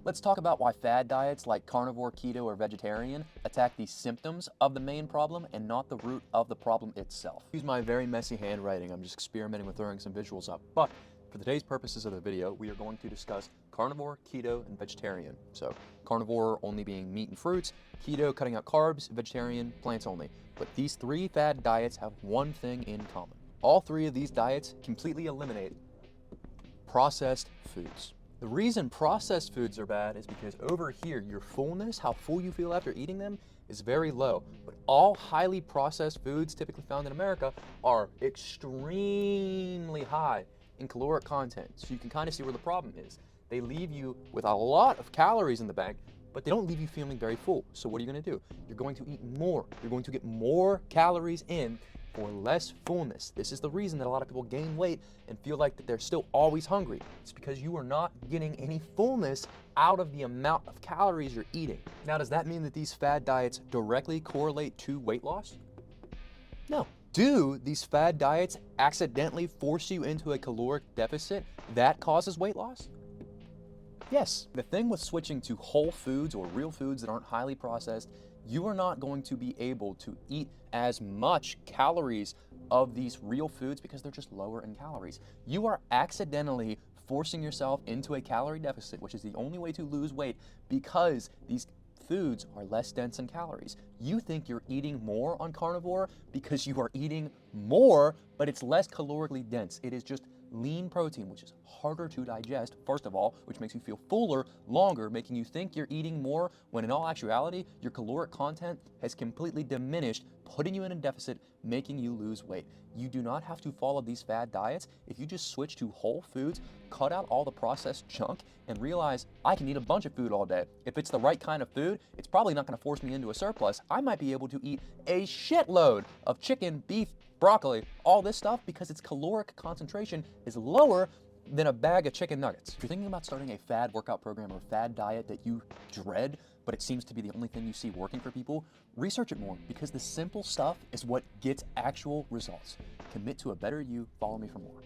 Let's talk about why fad diets like carnivore, keto, or vegetarian attack the symptoms of the main problem and not the root of the problem itself. Use my very messy handwriting, I'm just experimenting with throwing some visuals up. But for today's purposes of the video, we are going to discuss carnivore, keto, and vegetarian. So carnivore only being meat and fruits, keto cutting out carbs, vegetarian plants only. But these three fad diets have one thing in common. All three of these diets completely eliminate processed foods. The reason processed foods are bad is because over here, your fullness, how full you feel after eating them, is very low. But all highly processed foods typically found in America are extremely high in caloric content. So you can kind of see where the problem is. They leave you with a lot of calories in the bank, but they don't leave you feeling very full. So what are you going to do? You're going to eat more. You're going to get more calories in for less fullness. This is the reason that a lot of people gain weight and feel like that they're still always hungry. It's because you are not getting any fullness out of the amount of calories you're eating. Now, does that mean that these fad diets directly correlate to weight loss? No. Do these fad diets accidentally force you into a caloric deficit that causes weight loss? Yes. The thing with switching to whole foods or real foods that aren't highly processed, you are not going to be able to eat as much calories of these real foods because they're just lower in calories. You are accidentally forcing yourself into a calorie deficit, which is the only way to lose weight because these foods are less dense in calories. You think you're eating more on carnivore because you are eating more, but it's less calorically dense. It is just lean protein, which is harder to digest, first of all, which makes you feel fuller longer, making you think you're eating more, when in all actuality, your caloric content has completely diminished, putting you in a deficit, making you lose weight. You do not have to follow these fad diets. If you just switch to whole foods, cut out all the processed junk, and realize I can eat a bunch of food all day. If it's the right kind of food, it's probably not going to force me into a surplus. I might be able to eat a shitload of chicken, beef, broccoli, all this stuff because its caloric concentration is lower than a bag of chicken nuggets. If you're thinking about starting a fad workout program or fad diet that you dread, but it seems to be the only thing you see working for people, research it more because the simple stuff is what gets actual results. Commit to a better you. Follow me for more.